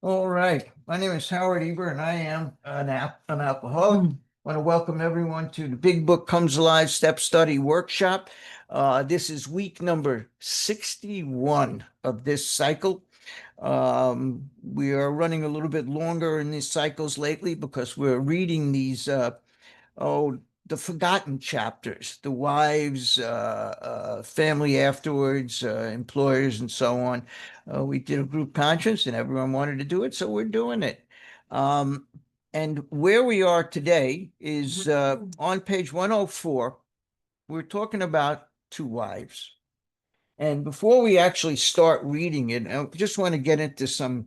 All right. My name is Howard Eber, and I am an alcoholic. I want to welcome everyone to the Big Book Comes Alive Step Study Workshop. This is week number 61 of this cycle. We are running a little bit longer in these cycles lately because we're reading these oh, the forgotten chapters, the wives, family afterwards, employers, and so on. We did a group conference and everyone wanted to do it, so we're doing it. Um, and where we are today is on page 104. We're talking about two wives. And before we actually start reading it, I just want to get into some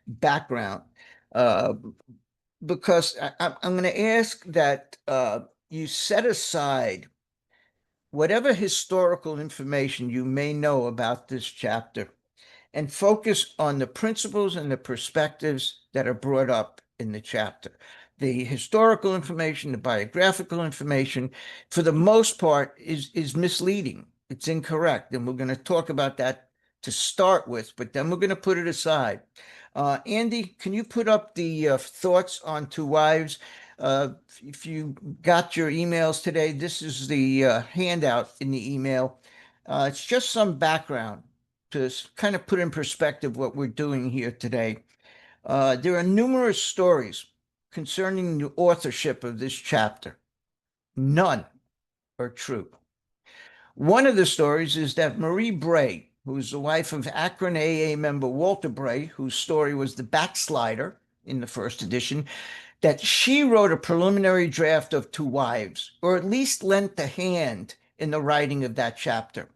background. Uh, because I'm going to ask that you set aside whatever historical information you may know about this chapter and focus on the principles and the perspectives that are brought up in the chapter. The historical information, the biographical information, for the most part, is misleading. It's incorrect. And we're going to talk about that to start with, but then we're going to put it aside. Andy, can you put up the thoughts on two wives? If you got your emails today, this is the handout in the email. It's just some background to kind of put in perspective what we're doing here today. There are numerous stories concerning the authorship of this chapter. None are true. One of the stories is that Marie Bray, who's the wife of Akron AA member Walter Bray, whose story was The Backslider in the first edition, that she wrote a preliminary draft of Two Wives, or at least lent a hand in the writing of that chapter.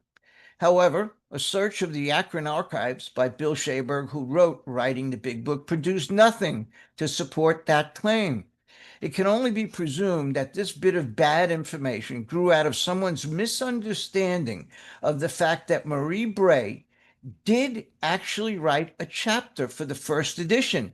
However, a search of the Akron archives by Bill Shaberg, who wrote Writing the Big Book, produced nothing to support that claim. It can only be presumed that this bit of bad information grew out of someone's misunderstanding of the fact that Marie Bray did actually write a chapter for the first edition,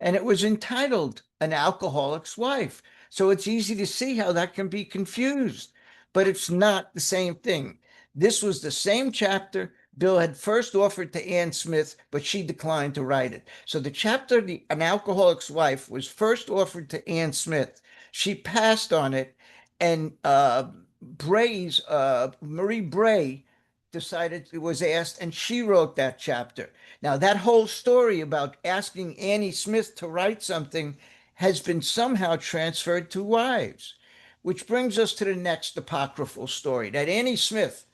and it was entitled An Alcoholic's Wife. So it's easy to see how that can be confused, but it's not the same thing. This was the same chapter Bill had first offered to Ann Smith, but she declined to write it. So the chapter, An Alcoholic's Wife, was first offered to Ann Smith. She passed on it, and Marie Bray decided it was asked, and she wrote that chapter. Now, that whole story about asking Annie Smith to write something has been somehow transferred to wives, which brings us to the next apocryphal story that Annie Smith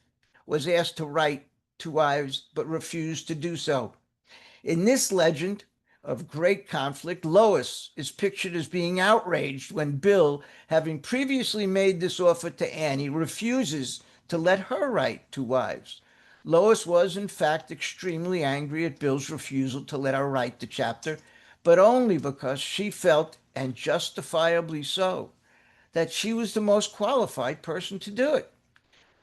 was asked to write to wives but refused to do so. In this legend of great conflict, Lois is pictured as being outraged when Bill, having previously made this offer to Annie, refuses to let her write to wives. Lois was, in fact, extremely angry at Bill's refusal to let her write the chapter, but only because she felt, and justifiably so, that she was the most qualified person to do it.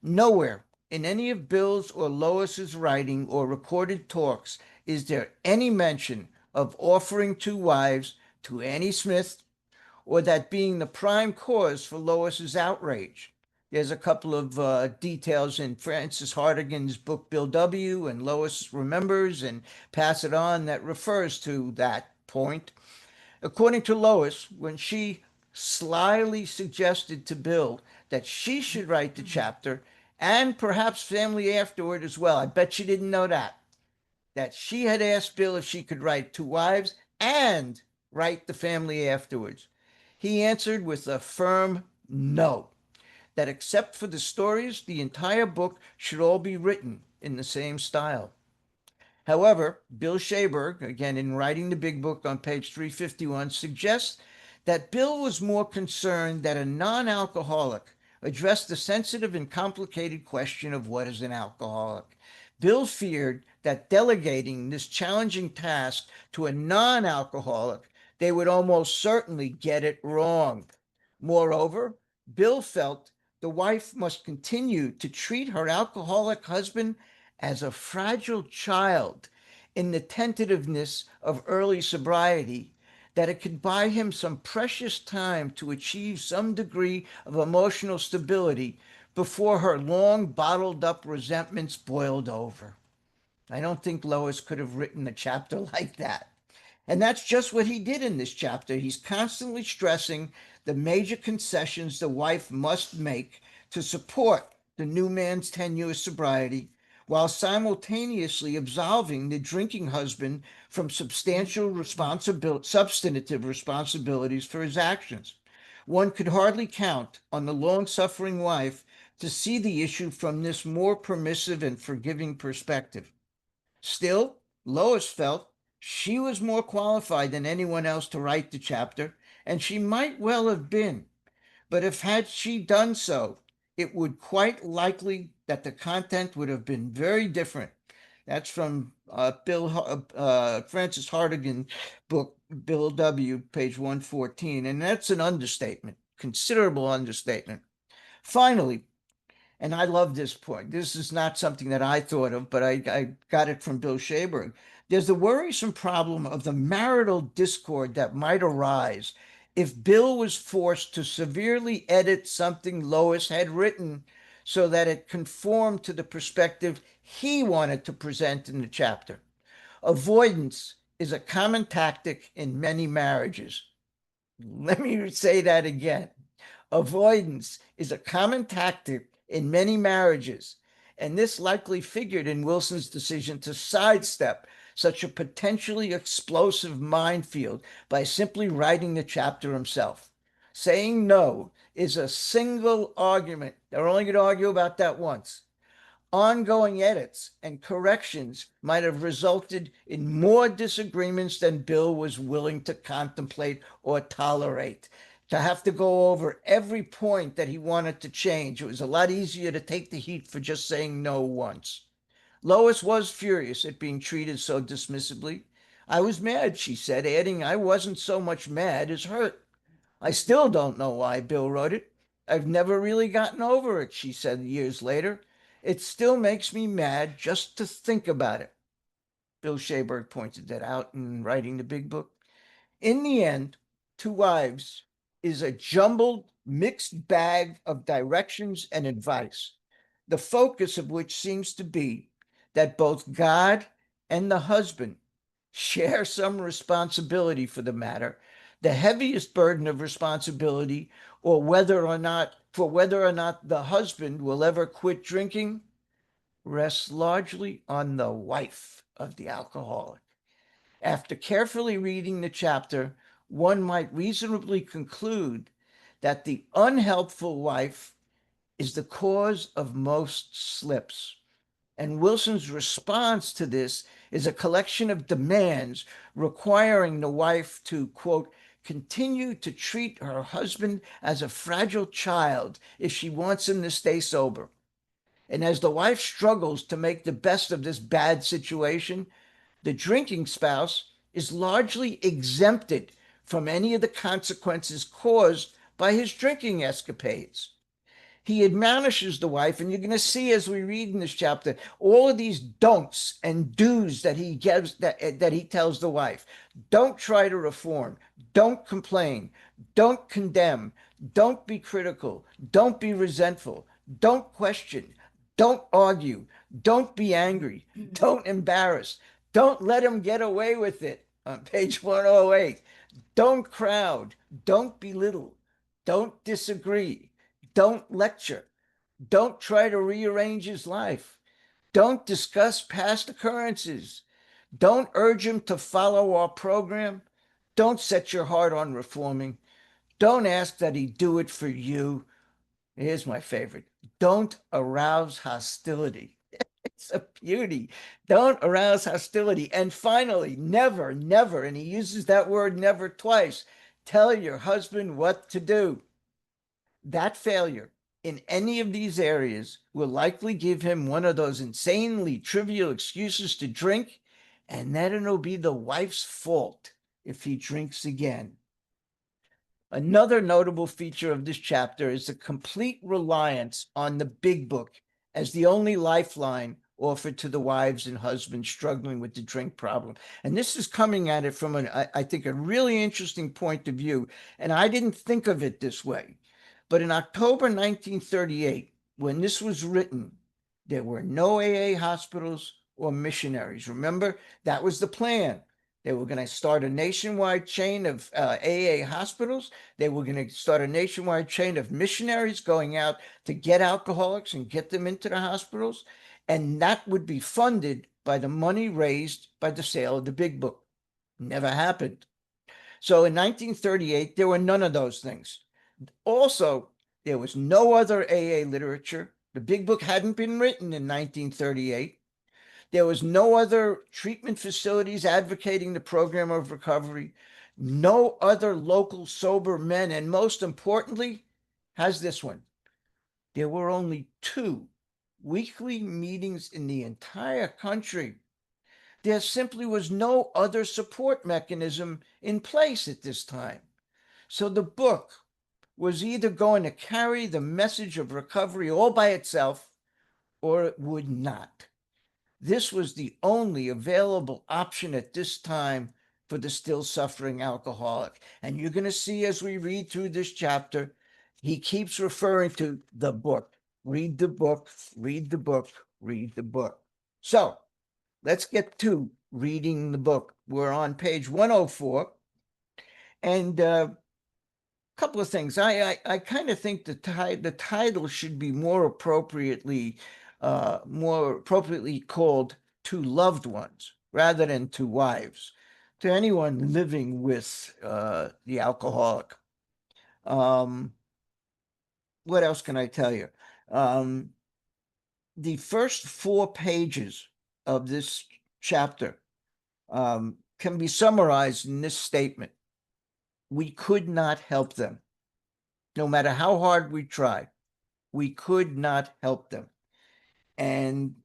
Nowhere in any of Bill's or Lois's writing or recorded talks is there any mention of offering two wives to Annie Smith or that being the prime cause for Lois's outrage. There's a couple of details in Frances Hartigan's book Bill W. and Lois Remembers and Pass It On that refers to that point. According to Lois, when she slyly suggested to Bill that she should write the chapter and perhaps family afterward as well, I bet she didn't know that she had asked Bill if she could write two wives and write the family afterwards. He answered with a firm no, that except for the stories, the entire book should all be written in the same style. However, Bill Shaberg, again in Writing the Big Book on page 351, suggests that Bill was more concerned that a non alcoholic address the sensitive and complicated question of what is an alcoholic. Bill feared that delegating this challenging task to a non alcoholic, they would almost certainly get it wrong. Moreover, Bill felt the wife must continue to treat her alcoholic husband as a fragile child in the tentativeness of early sobriety, that it could buy him some precious time to achieve some degree of emotional stability before her long bottled up resentments boiled over. I don't think Lois could have written a chapter like that. And that's just what he did in this chapter. He's constantly stressing the major concessions the wife must make to support the new man's tenuous sobriety, while simultaneously absolving the drinking husband from substantive responsibilities for his actions. One could hardly count on the long-suffering wife to see the issue from this more permissive and forgiving perspective. Still, Lois felt she was more qualified than anyone else to write the chapter, and she might well have been. But if had she done so, it would quite likely that the content would have been very different. That's from Francis Hartigan book, Bill W., page 114, and that's an understatement, considerable understatement. Finally, and I love this point. This is not something that I thought of, but I got it from Bill Shaberg. There's the worrisome problem of the marital discord that might arise if Bill was forced to severely edit something Lois had written so that it conformed to the perspective he wanted to present in the chapter. Avoidance is a common tactic in many marriages. Let me say that again. Avoidance is a common tactic in many marriages, and this likely figured in Wilson's decision to sidestep such a potentially explosive minefield by simply writing the chapter himself. Saying no is a single argument. They're only going to argue about that once. Ongoing edits and corrections might have resulted in more disagreements than Bill was willing to contemplate or tolerate. To have to go over every point that he wanted to change, it was a lot easier to take the heat for just saying no once. Lois was furious at being treated so dismissively. I was mad, she said, adding, I wasn't so much mad as hurt. I still don't know why Bill wrote it. I've never really gotten over it, she said years later. It still makes me mad just to think about it. Bill Shaberg pointed that out in writing the big book. In the end, Two Wives is a jumbled, mixed bag of directions and advice, the focus of which seems to be that both God and the husband share some responsibility for the matter. The heaviest burden of responsibility, or whether or not the husband will ever quit drinking, rests largely on the wife of the alcoholic. After carefully reading the chapter, one might reasonably conclude that the unhelpful wife is the cause of most slips. And Wilson's response to this is a collection of demands requiring the wife to, quote, continue to treat her husband as a fragile child if she wants him to stay sober. And as the wife struggles to make the best of this bad situation, the drinking spouse is largely exempted from any of the consequences caused by his drinking escapades. He admonishes the wife, and you're going to see as we read in this chapter all of these don'ts and do's that he gives, that he tells the wife. Don't try to reform. Don't complain. Don't condemn. Don't be critical. Don't be resentful. Don't question. Don't argue. Don't be angry. Don't embarrass. Don't let him get away with it. On page 108. Don't crowd. Don't belittle. Don't disagree. Don't lecture. Don't try to rearrange his life. Don't discuss past occurrences. Don't urge him to follow our program. Don't set your heart on reforming. Don't ask that he do it for you. Here's my favorite. Don't arouse hostility. It's a beauty. Don't arouse hostility. And finally, never, never, and he uses that word never twice, tell your husband what to do. That failure in any of these areas will likely give him one of those insanely trivial excuses to drink, and then it'll be the wife's fault if he drinks again. Another notable feature of this chapter is the complete reliance on the big book as the only lifeline offered to the wives and husbands struggling with the drink problem. And this is coming at it from I think, a really interesting point of view. And I didn't think of it this way. But in October 1938, when this was written, there were no AA hospitals or missionaries. Remember, that was the plan. They were going to start a nationwide chain of AA hospitals. They were going to start a nationwide chain of missionaries going out to get alcoholics and get them into the hospitals. And that would be funded by the money raised by the sale of the Big Book. Never happened. So in 1938, there were none of those things. Also, there was no other AA literature. The Big Book hadn't been written in 1938. There was no other treatment facilities advocating the program of recovery, no other local sober men, and most importantly, has this one. There were only 2 weekly meetings in the entire country. There simply was no other support mechanism in place at this time. So the book was either going to carry the message of recovery all by itself or it would not. This was the only available option at this time for the still suffering alcoholic. And you're going to see as we read through this chapter, he keeps referring to the book. Read the book, read the book, read the book. So let's get to reading the book. We're on page 104. And couple of things. I kind of think the title should be more appropriately called To Loved Ones rather than To Wives, to anyone living with the alcoholic. What else can I tell you? The first 4 pages of this chapter can be summarized in this statement. We could not help them. No matter how hard we tried, we could not help them. And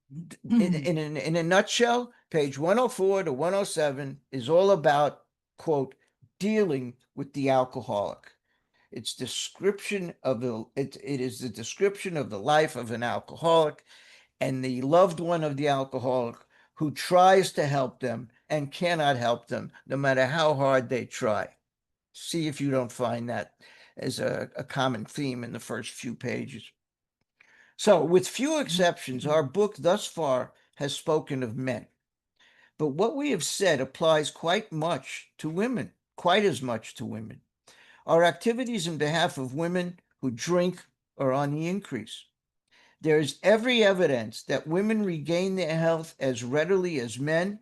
in a nutshell, page 104 to 107 is all about, quote, dealing with the alcoholic. It's description of it is the description of the life of an alcoholic and the loved one of the alcoholic who tries to help them and cannot help them, no matter how hard they try. See if you don't find that as a common theme in the first few pages. So, with few exceptions, our book thus far has spoken of men. But what we have said applies quite as much to women. Our activities in behalf of women who drink are on the increase. There is every evidence that women regain their health as readily as men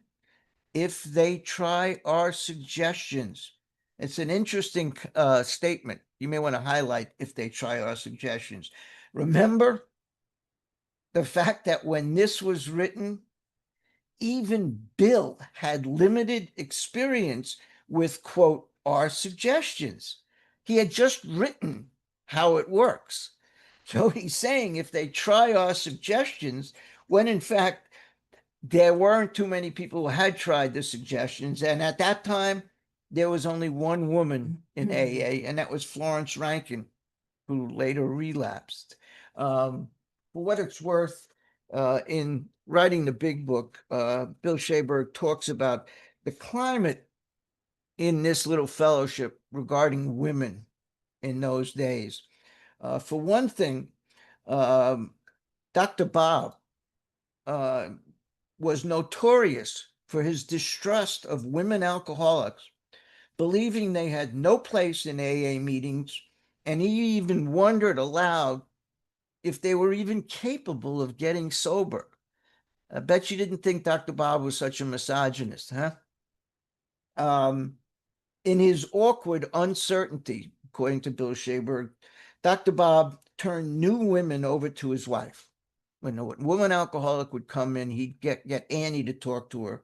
if they try our suggestions. It's an interesting statement. You may want to highlight if they try our suggestions. Remember the fact that when this was written, even Bill had limited experience with, quote, our suggestions. He had just written how it works. So he's saying if they try our suggestions, when in fact there weren't too many people who had tried the suggestions. And at that time, there was only one woman in AA, and that was Florence Rankin, who later relapsed. For what it's worth, in writing the Big Book, Bill Shaberg talks about the climate in this little fellowship regarding women in those days. For one thing, Dr. Bob was notorious for his distrust of women alcoholics, believing they had no place in AA meetings, and he even wondered aloud if they were even capable of getting sober. I bet you didn't think Dr. Bob was such a misogynist, huh? In his awkward uncertainty, according to Bill Shaberg, Dr. Bob turned new women over to his wife. When a woman alcoholic would come in, he'd get Annie to talk to her,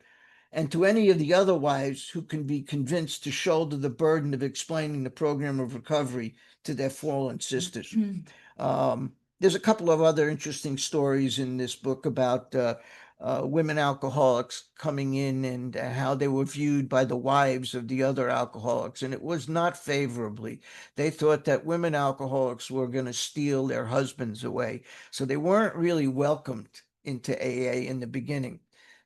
and to any of the other wives who can be convinced to shoulder the burden of explaining the program of recovery to their fallen sisters. There's a couple of other interesting stories in this book about women alcoholics coming in and how they were viewed by the wives of the other alcoholics, and it was not favorably. They thought that women alcoholics were going to steal their husbands away, so they weren't really welcomed into AA in the beginning.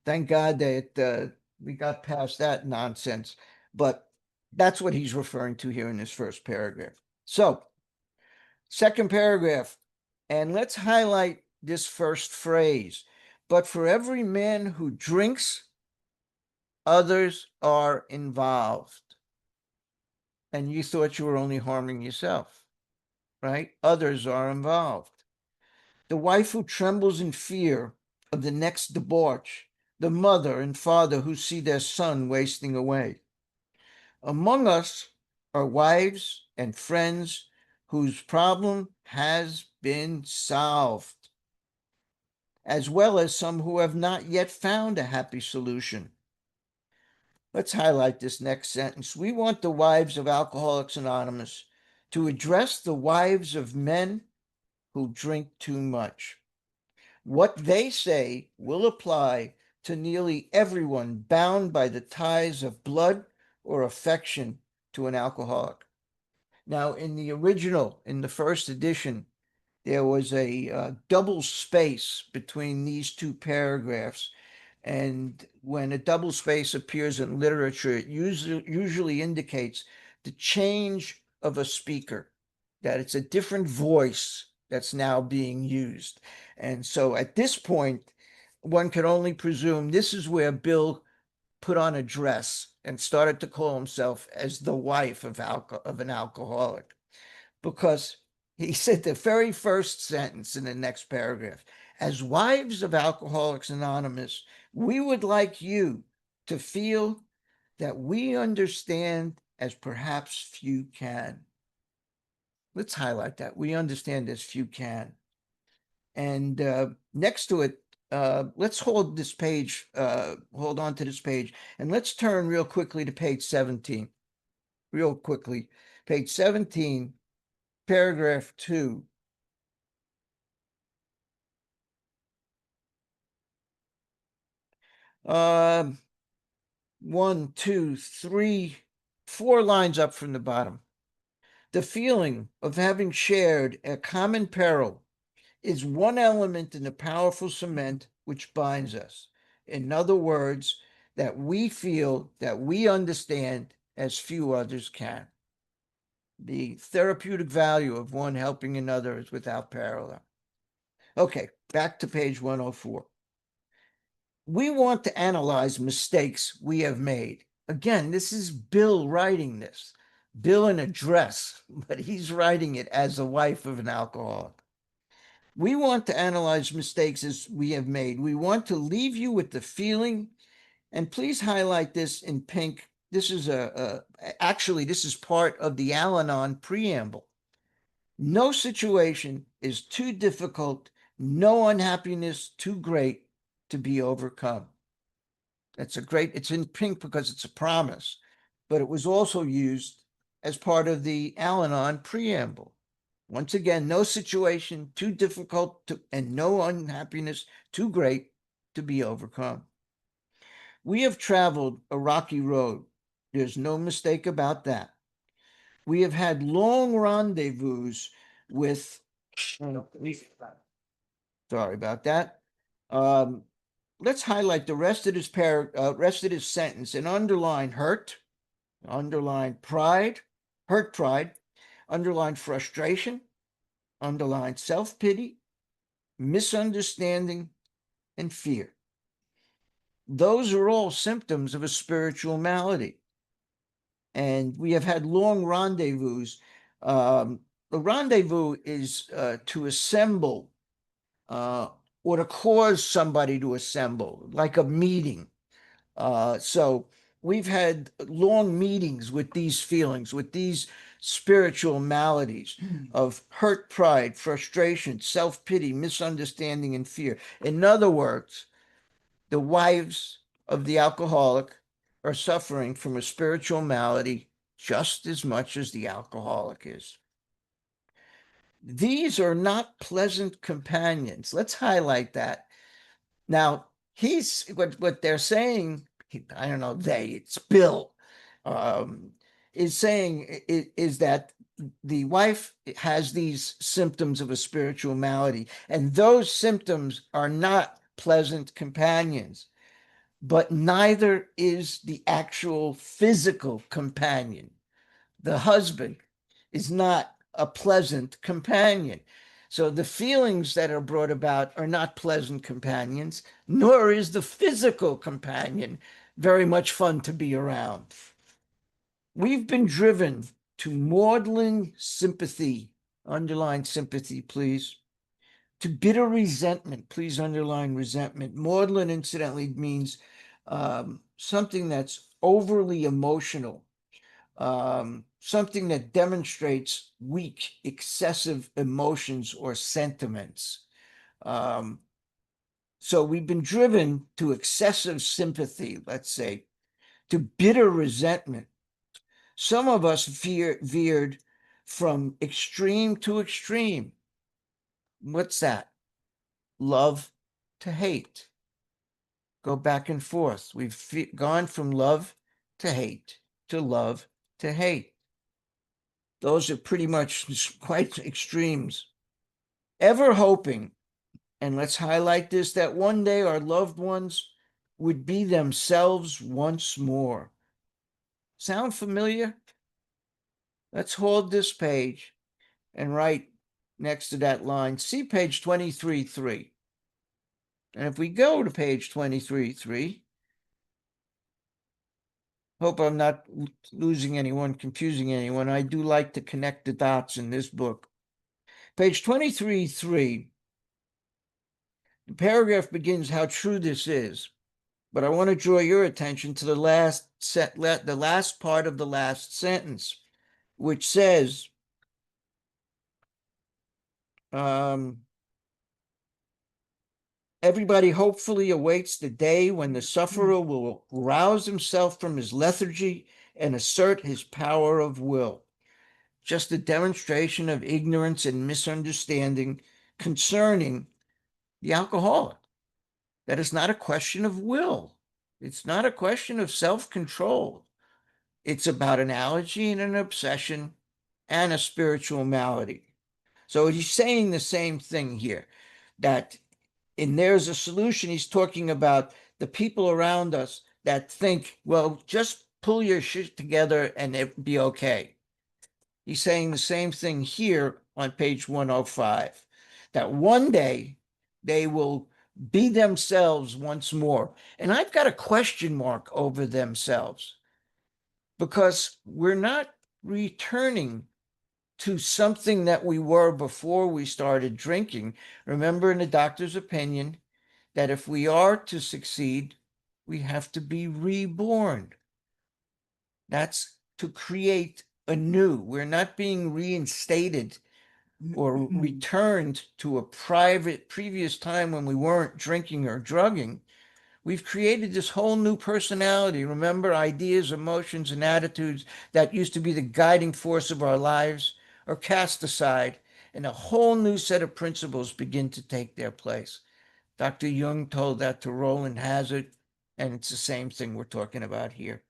Thank God that we got past that nonsense, but that's what he's referring to here in this first paragraph. So, second paragraph, and let's highlight this first phrase. But for every man who drinks, others are involved. And you thought you were only harming yourself, right? Others are involved. The wife who trembles in fear of the next debauch, the mother and father who see their son wasting away. Among us are wives and friends whose problem has been solved, as well as some who have not yet found a happy solution. Let's highlight this next sentence. We want the wives of Alcoholics Anonymous to address the wives of men who drink too much. What they say will apply to nearly everyone bound by the ties of blood or affection to an alcoholic. Now, in the original, in the first edition, there was a double space between these two paragraphs. And when a double space appears in literature, it usually indicates the change of a speaker, that it's a different voice that's now being used. And so at this point, one can only presume this is where Bill put on a dress and started to call himself as the wife of an alcoholic, because he said the very first sentence in the next paragraph, as wives of Alcoholics Anonymous, we would like you to feel that we understand as perhaps few can. Let's highlight that. We understand as few can. And next to it, let's hold this page, hold on to this page, and let's turn real quickly to page 17. Real quickly, page 17, paragraph 2. One, two, three, 4 lines up from the bottom. The feeling of having shared a common peril is one element in the powerful cement which binds us. In other words, that we feel that we understand as few others can. The therapeutic value of one helping another is without parallel. Okay, back to page 104. We want to analyze mistakes we have made. Again, this is Bill writing this. Bill in a dress, but he's writing it as a wife of an alcoholic. We want to analyze mistakes as we have made. We want to leave you with the feeling, and please highlight this in pink. This is actually, this is part of the Al-Anon preamble. No situation is too difficult, no unhappiness too great to be overcome. It's in pink because it's a promise, but it was also used as part of the Al-Anon preamble. Once again, no situation too difficult and no unhappiness too great to be overcome. We have traveled a rocky road. There's no mistake about that. We have had long rendezvous with, sorry about that. Let's highlight the rest of this sentence and underline hurt, underline pride, hurt pride, underline frustration, underline self-pity, misunderstanding, and fear. Those are all symptoms of a spiritual malady. And we have had long rendezvous. A rendezvous is to assemble or to cause somebody to assemble, like a meeting. So we've had long meetings with these feelings, with these spiritual maladies of hurt, pride, frustration, self-pity, misunderstanding, and fear. In other words, the wives of the alcoholic are suffering from a spiritual malady just as much as the alcoholic is. These are not pleasant companions. Let's highlight that. Now, what they're saying, I don't know, it's Bill, is saying is that the wife has these symptoms of a spiritual malady, and those symptoms are not pleasant companions, but neither is the actual physical companion. The husband is not a pleasant companion. So the feelings that are brought about are not pleasant companions, nor is the physical companion very much fun to be around. We've been driven to maudlin sympathy, underline sympathy, please, to bitter resentment, please underline resentment. Maudlin, incidentally, means something that's overly emotional, something that demonstrates weak, excessive emotions or sentiments. So we've been driven to excessive sympathy, let's say, to bitter resentment. Some of us veered from extreme to extreme. What's that? Love to hate. Go back and forth. We've gone from love to hate to love to hate. Those are pretty much quite extremes. Ever hoping, and let's highlight this, that one day our loved ones would be themselves once more. Sound familiar? Let's hold this page and write next to that line, see page 23.3. And if we go to page 23.3, hope I'm not losing anyone, confusing anyone. I do like to connect the dots in this book. Page 23.3, the paragraph begins how true this is. But I want to draw your attention to the last part of the last sentence, which says, everybody hopefully awaits the day when the sufferer will rouse himself from his lethargy and assert his power of will. Just a demonstration of ignorance and misunderstanding concerning the alcoholic. That is not a question of will. It's not a question of self-control. It's about an allergy and an obsession and a spiritual malady. So he's saying the same thing here, that in There's a Solution, he's talking about the people around us that think, well, just pull your shit together and it'll be okay. He's saying the same thing here on page 105, that one day they will be themselves once more. And I've got a question mark over themselves, because we're not returning to something that we were before we started drinking. Remember, in the doctor's opinion, that if we are to succeed, we have to be reborn. That's to create anew. We're not being reinstated or returned to a previous time when we weren't drinking or drugging. We've created this whole new personality. Remember, ideas, emotions, and attitudes that used to be the guiding force of our lives are cast aside, and a whole new set of principles begin to take their place. Dr. Jung told that to Roland Hazard, and it's the same thing we're talking about here.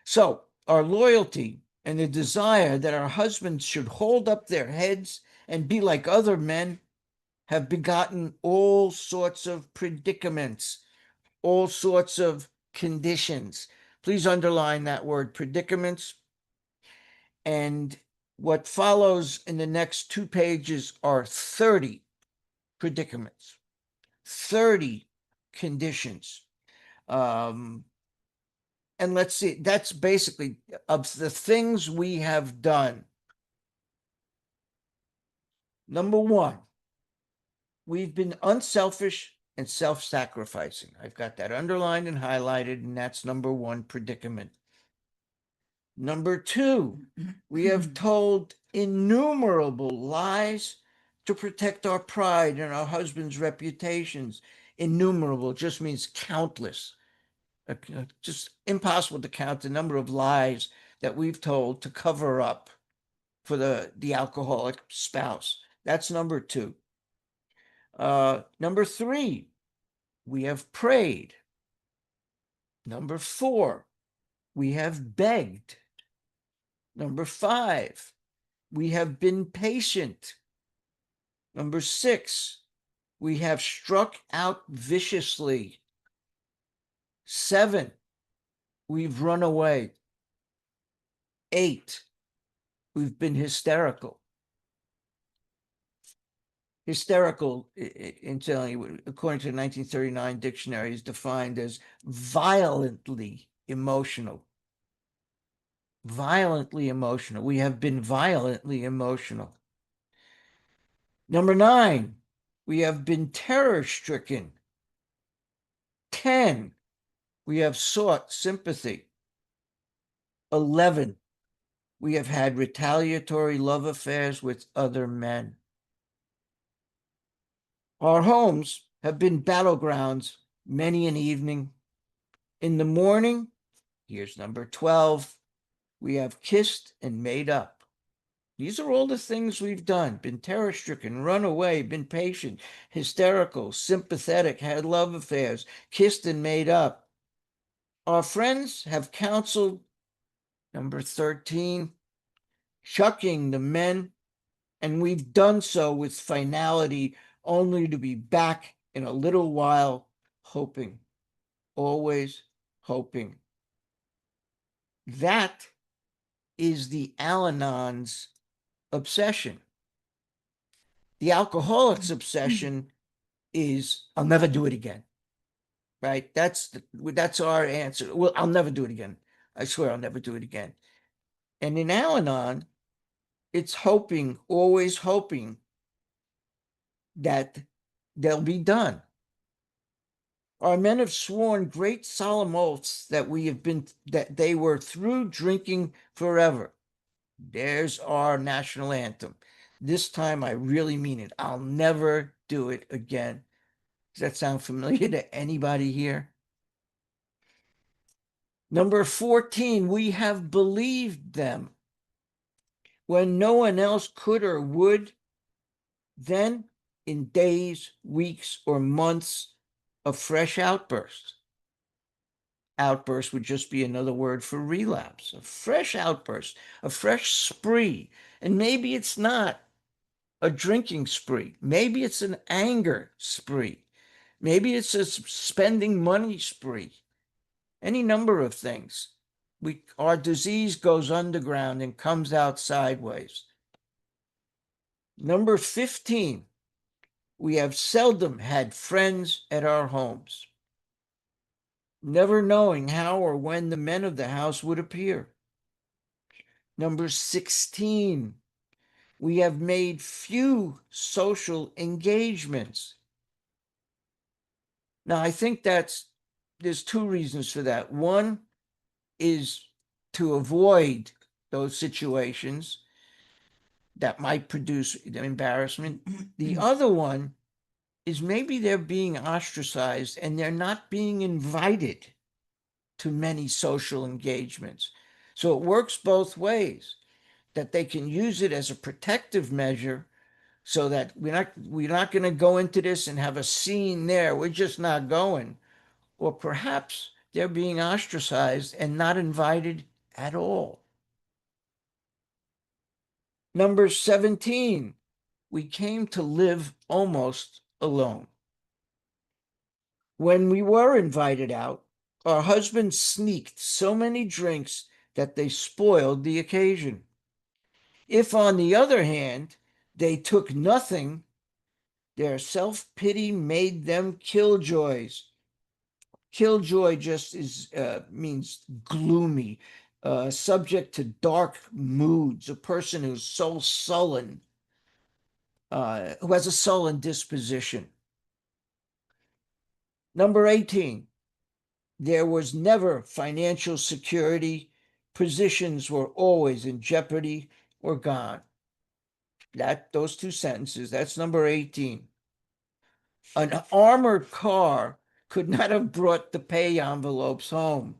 So, our loyalty and the desire that our husbands should hold up their heads and be like other men have begotten all sorts of predicaments, all sorts of conditions. Please underline that word, predicaments. And what follows in the next 2 pages are 30 predicaments, 30 conditions. And let's see, that's basically of the things we have done. Number 1, we've been unselfish and self-sacrificing. I've got that underlined and highlighted, and that's number 1 predicament. Number 2, we have told innumerable lies to protect our pride and our husbands' reputations. Innumerable just means countless. Just impossible to count the number of lies that we've told to cover up for the alcoholic spouse. That's number 2. Number 3, we have prayed. Number 4, we have begged. Number 5, we have been patient. Number 6, we have struck out viciously. 7, we've run away. 8, we've been hysterical. Hysterical, incidentally, according to the 1939 dictionary, is defined as violently emotional. Violently emotional. We have been violently emotional. Number 9, we have been terror-stricken. 10, we have sought sympathy. 11, we have had retaliatory love affairs with other men. Our homes have been battlegrounds many an evening. In the morning, here's number 12, we have kissed and made up. These are all the things we've done: been terror stricken, run away, been patient, hysterical, sympathetic, had love affairs, kissed and made up. Our friends have counseled, number 13, chucking the men, and we've done so with finality, only to be back in a little while, hoping, always hoping. That is the Al-Anon's obsession. The alcoholic's obsession is, I'll never do it again. Right? That's our answer. Well, I'll never do it again. I swear I'll never do it again. And in Al-Anon, it's hoping, always hoping, that they'll be done. Our men have sworn great solemn oaths that they were through drinking forever. There's our national anthem. This time I really mean it. I'll never do it again. Does that sound familiar to anybody here? Number 14, we have believed them when no one else could or would. Then, in days, weeks, or months, a fresh outburst. Outburst would just be another word for relapse. A fresh outburst, a fresh spree. And maybe it's not a drinking spree. Maybe it's an anger spree. Maybe it's a spending money spree. Any number of things. Our disease goes underground and comes out sideways. Number 15, we have seldom had friends at our homes, never knowing how or when the men of the house would appear. Number 16, we have made few social engagements. Now, I think there's two reasons for that. One is to avoid those situations that might produce embarrassment. The other one is maybe they're being ostracized and they're not being invited to many social engagements. So it works both ways, that they can use it as a protective measure so that we're not going to go into this and have a scene there. We're just not going. Or perhaps they're being ostracized and not invited at all. Number 17, we came to live almost alone. When we were invited out, our husbands sneaked so many drinks that they spoiled the occasion. If, on the other hand, they took nothing, their self-pity made them killjoys. Killjoy just means gloomy, subject to dark moods, a person who's so sullen, who has a sullen disposition. Number 18, there was never financial security. Positions were always in jeopardy or gone. Those two sentences, that's number 18. An armored car could not have brought the pay envelopes home.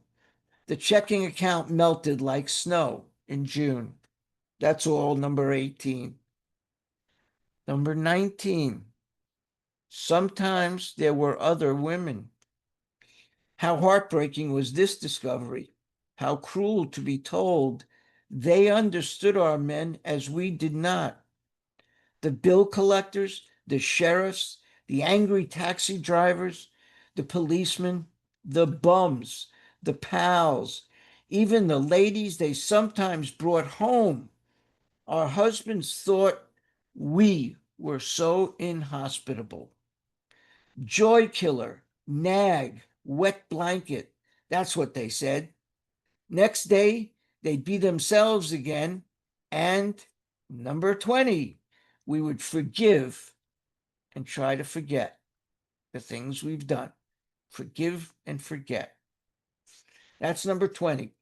The checking account melted like snow in June. That's all, number 18. Number 19, sometimes there were other women. How heartbreaking was this discovery? How cruel to be told they understood our men as we did not. The bill collectors, the sheriffs, the angry taxi drivers, the policemen, the bums, the pals, even the ladies they sometimes brought home. Our husbands thought we were so inhospitable. Joy killer, nag, wet blanket. That's what they said. Next day, they'd be themselves again. And number 20, we would forgive and try to forget the things we've done. Forgive and forget. That's number 20.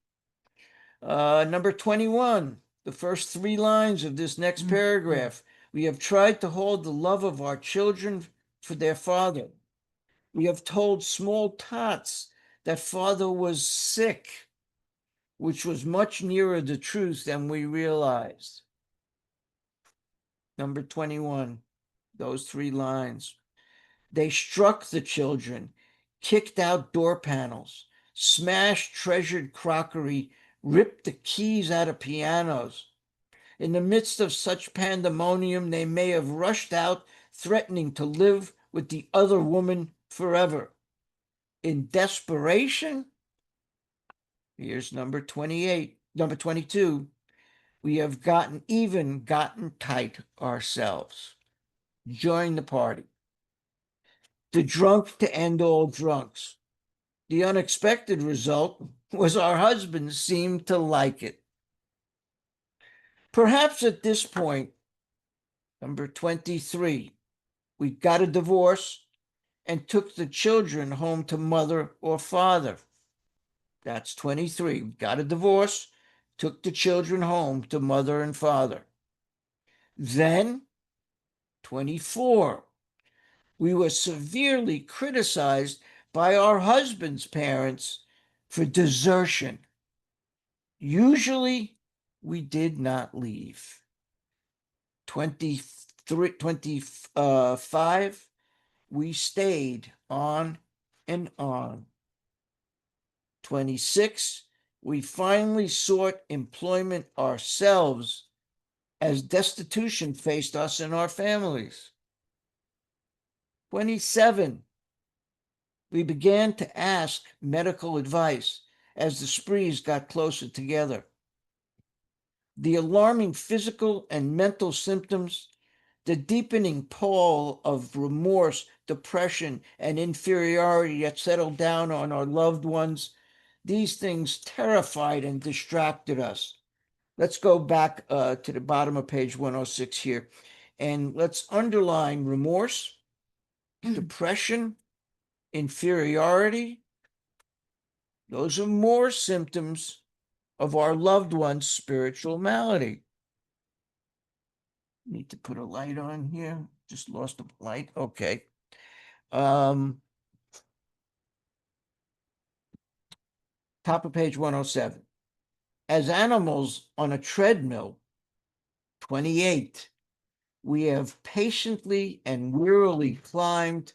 Number 21, the first three lines of this next paragraph. We have tried to hold the love of our children for their father. We have told small tots that father was sick, which was much nearer the truth than we realized. Number 21, those three lines. They struck the children, kicked out door panels, smashed treasured crockery, ripped the keys out of pianos. In the midst of such pandemonium, they may have rushed out, threatening to live with the other woman forever. In desperation, here's number 28, number 22. We have gotten tight ourselves. Join the party. The drunk to end all drunks. The unexpected result was our husbands seemed to like it. Perhaps at this point, number 23, we got a divorce and took the children home to mother or father. That's 23. We got a divorce, took the children home to mother and father. Then, 24, we were severely criticized by our husband's parents for desertion. Usually, we did not leave. 25, we stayed on and on. 26, we finally sought employment ourselves as destitution faced us and our families. 27, we began to ask medical advice as the sprees got closer together. The alarming physical and mental symptoms, the deepening pall of remorse, depression, and inferiority that settled down on our loved ones, these things terrified and distracted us. Let's go back to the bottom of page 106 here, and let's underline remorse, depression, inferiority. Those are more symptoms of our loved one's spiritual malady. Need to put a light on here. Just lost a light. Okay. Top of page 107. As animals on a treadmill, 28, we have patiently and wearily climbed,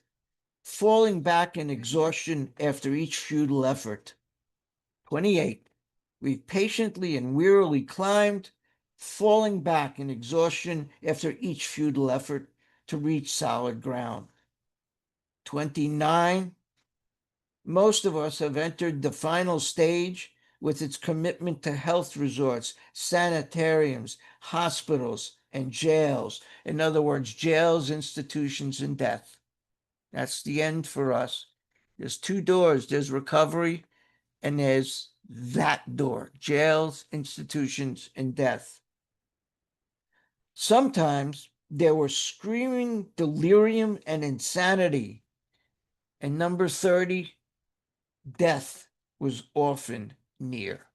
falling back in exhaustion after each futile effort. 28, we've patiently and wearily climbed, falling back in exhaustion after each futile effort to reach solid ground. 29, most of us have entered the final stage with its commitment to health resorts, sanitariums, hospitals, and jails. In other words, jails, institutions, and death. That's the end for us. There's two doors. There's recovery, and there's that door, jails, institutions, and death. Sometimes there were screaming delirium and insanity. And number 30, death was often near.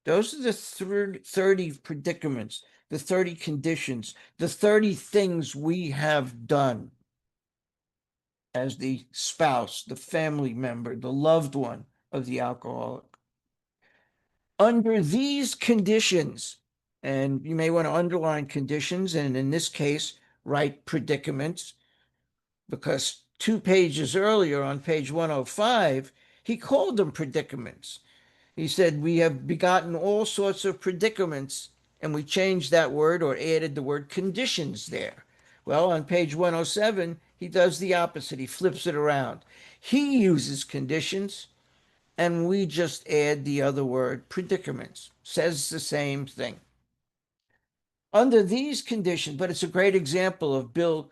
Those are the 30 predicaments, the 30 conditions, the 30 things we have done as the spouse, the family member, the loved one of the alcoholic. Under these conditions, and you may want to underline conditions, and in this case, write predicaments, because 2 pages earlier on page 105, he called them predicaments. He said, we have begotten all sorts of predicaments, and we changed that word or added the word conditions there. Well, on page 107, he does the opposite. He flips it around. He uses conditions, and we just add the other word, predicaments. Says the same thing. Under these conditions, but it's a great example of Bill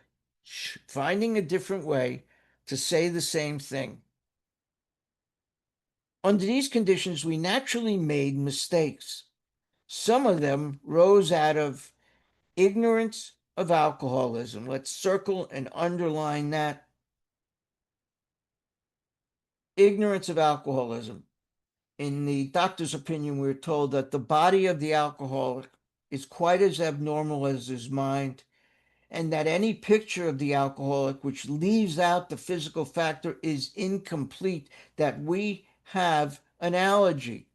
finding a different way to say the same thing. Under these conditions, we naturally made mistakes. Some of them rose out of ignorance of alcoholism. Let's circle and underline that. Ignorance of alcoholism. In the doctor's opinion, we're told that the body of the alcoholic is quite as abnormal as his mind, and that any picture of the alcoholic which leaves out the physical factor is incomplete, that we have an allergy.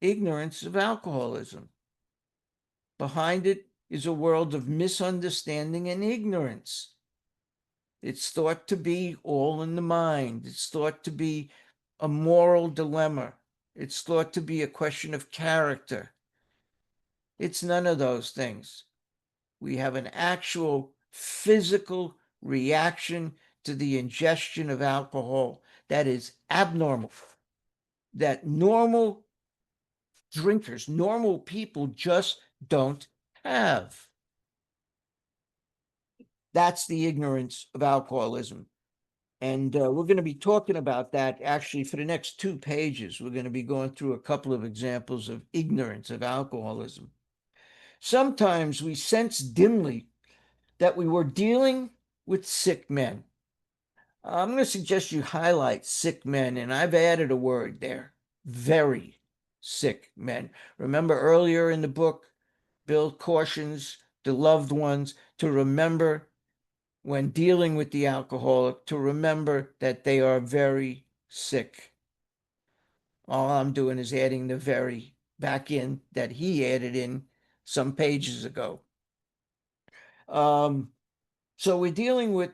Ignorance of alcoholism. Behind it is a world of misunderstanding and ignorance. It's thought to be all in the mind. It's thought to be a moral dilemma. It's thought to be a question of character. It's none of those things. We have an actual physical reaction to the ingestion of alcohol that is abnormal, that normal drinkers, normal people just don't have. That's the ignorance of alcoholism. And we're going to be talking about that actually for the next 2 pages. We're going to be going through a couple of examples of ignorance of alcoholism. Sometimes we sense dimly that we were dealing with sick men. I'm going to suggest you highlight sick men, and I've added a word there, very sick men. Remember earlier in the book, Bill cautions the loved ones to remember when dealing with the alcoholic, to remember that they are very sick. All I'm doing is adding the very back in that he added in some pages ago. So we're dealing with,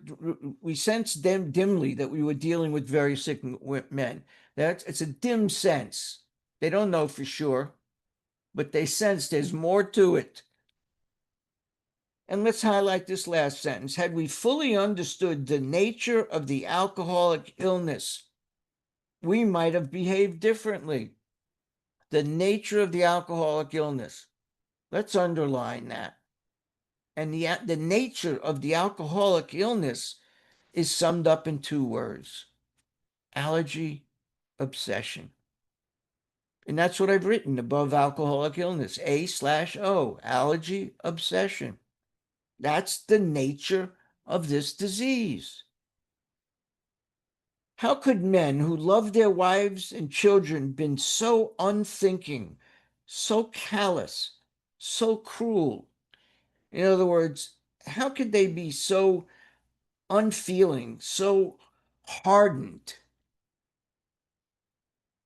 we sensed them dimly that we were dealing with very sick men. It's a dim sense. They don't know for sure, but they sense there's more to it. And let's highlight this last sentence. Had we fully understood the nature of the alcoholic illness, we might have behaved differently. The nature of the alcoholic illness. Let's underline that. And the nature of the alcoholic illness is summed up in 2 words: allergy, obsession. And that's what I've written above alcoholic illness, A/O, allergy, obsession. That's the nature of this disease. How could men who loved their wives and children been so unthinking, so callous, so cruel? In other words, how could they be so unfeeling, so hardened?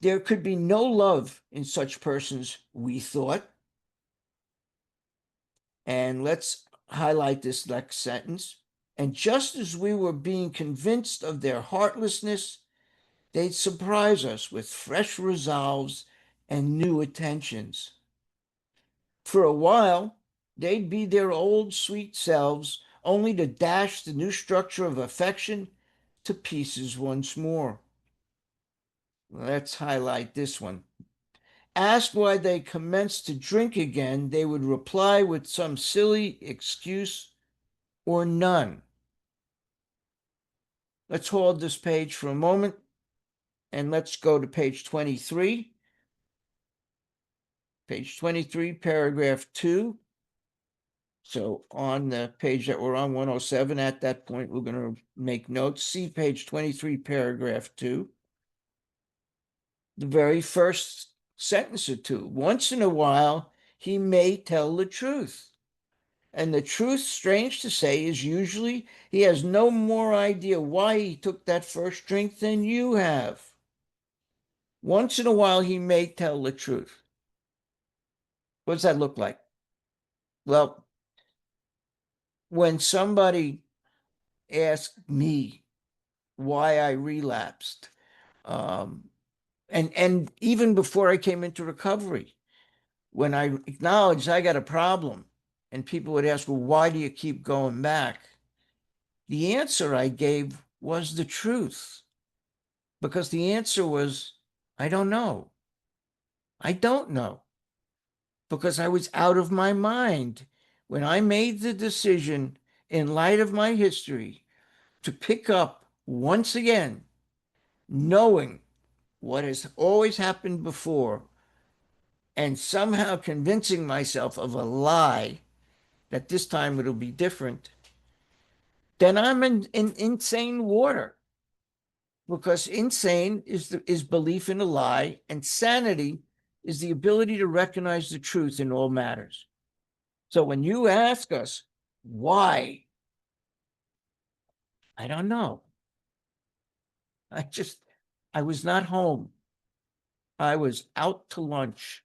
There could be no love in such persons, we thought. And let's highlight this next sentence. And just as we were being convinced of their heartlessness, they'd surprise us with fresh resolves and new attentions. For a while, they'd be their old sweet selves, only to dash the new structure of affection to pieces once more. Let's highlight this one. Asked why they commenced to drink again, they would reply with some silly excuse or none. Let's hold this page for a moment and let's go to page 23. Page 23, paragraph 2. So on the page that we're on, 107, at that point, we're going to make notes. See page 23, paragraph 2. The very first sentence or two. Once in a while, he may tell the truth. And the truth, strange to say, is usually he has no more idea why he took that first drink than you have. Once in a while, he may tell the truth. What does that look like? Well, when somebody asked me why I relapsed, and even before I came into recovery, when I acknowledged I got a problem, and people would ask, well, why do you keep going back? The answer I gave was the truth, because the answer was, I don't know. I don't know. because I was out of my mind when I made the decision, in light of my history, to pick up once again, knowing what has always happened before, and somehow convincing myself of a lie that this time it'll be different, then I'm in insane water. Because insane is belief in a lie, and sanity is the ability to recognize the truth in all matters. So when you ask us why, I don't know. I was not home. I was out to lunch.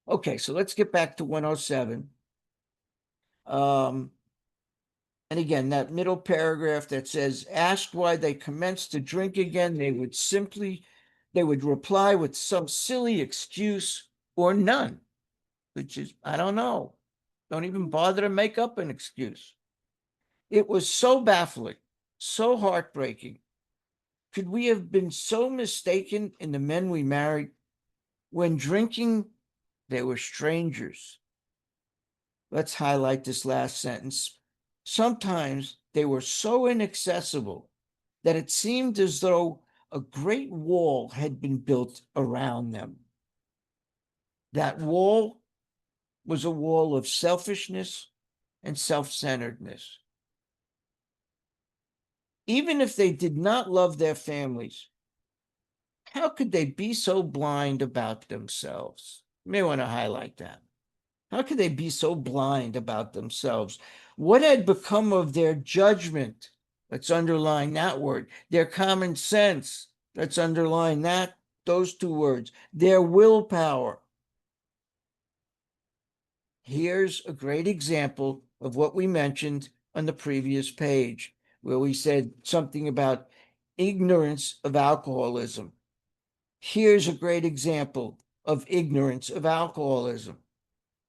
Okay, so let's get back to 107. And again, that middle paragraph that says, asked why they commenced to drink again, they would reply with some silly excuse or none, which is, I don't know. Don't even bother to make up an excuse. It was so baffling, so heartbreaking. Could we have been so mistaken in the men we married? When drinking, they were strangers. Let's highlight this last sentence. Sometimes they were so inaccessible that it seemed as though a great wall had been built around them. That wall was a wall of selfishness and self-centeredness. Even if they did not love their families, how could they be so blind about themselves? You may want to highlight that. How could they be so blind about themselves? What had become of their judgment? Let's underline that word. Their common sense. Let's underline those two words. Their willpower. Here's a great example of what we mentioned on the previous page, where we said something about ignorance of alcoholism. Here's a great example of ignorance of alcoholism.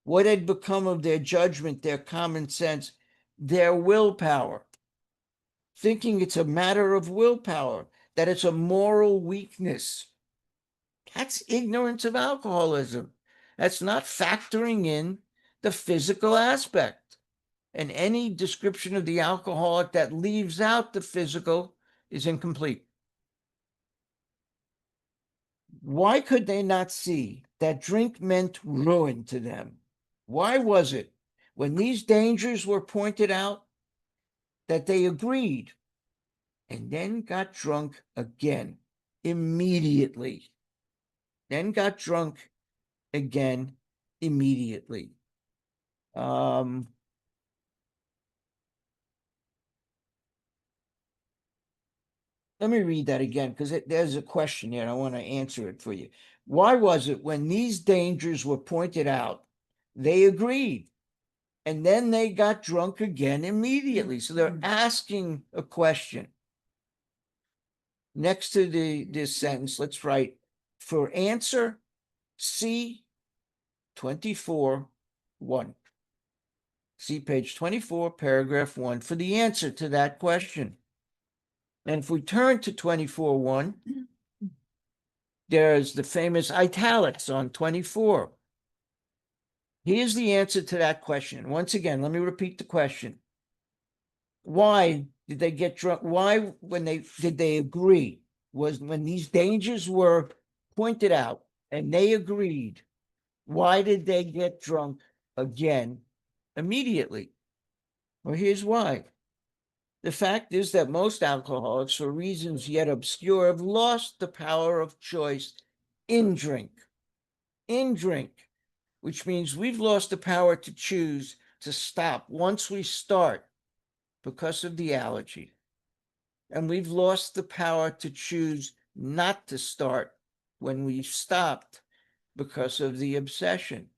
What had become of their judgment, their common sense, their willpower? Thinking it's a matter of willpower, that it's a moral weakness. That's ignorance of alcoholism. That's not factoring in the physical aspect. And any description of the alcoholic that leaves out the physical is incomplete. Why could they not see that drink meant ruin to them? Why was it, when these dangers were pointed out, that they agreed and then got drunk again immediately? Then got drunk again immediately. Let me read that again, because there's a question here and I want to answer it for you. Why was it, when these dangers were pointed out, they agreed and then they got drunk again immediately? So they're asking a question. Next to this sentence, let's write, for answer, C 24:1. See page 24, paragraph 1, for the answer to that question. And if we turn to 24:1, there's the famous italics on 24. Here's the answer to that question. Once again, let me repeat the question. Why did they get drunk? Why, did they agree? Was when these dangers were pointed out and they agreed, why did they get drunk again immediately? Well, here's why. The fact is that most alcoholics, for reasons yet obscure, have lost the power of choice in drink. In drink, which means we've lost the power to choose to stop once we start because of the allergy. And we've lost the power to choose not to start when we've stopped because of the obsession.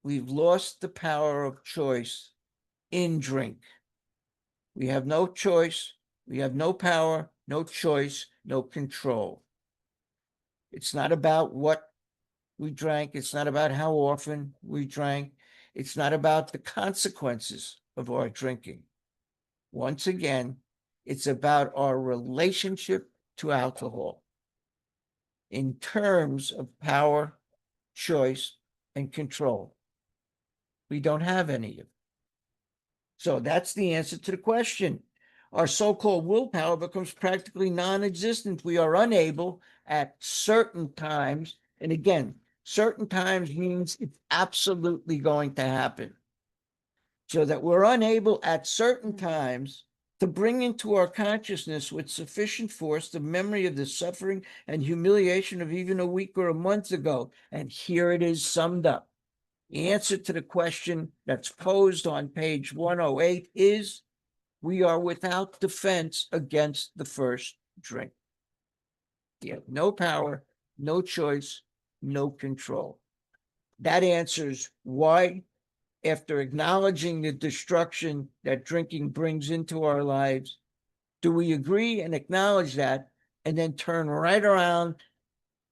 We've lost the power of choice in drink. We have no choice. We have no power, no choice, no control. It's not about what we drank. It's not about how often we drank. It's not about the consequences of our drinking. Once again, it's about our relationship to alcohol in terms of power, choice, and control. We don't have any of it. So that's the answer to the question. Our so-called willpower becomes practically non-existent. We are unable at certain times, and again, certain times means it's absolutely going to happen. So that we're unable at certain times to bring into our consciousness with sufficient force the memory of the suffering and humiliation of even a week or a month ago. And here it is summed up. The answer to the question that's posed on page 108 is we are without defense against the first drink. You have no power, no choice, no control. That answers why, after acknowledging the destruction that drinking brings into our lives, do we agree and acknowledge that and then turn right around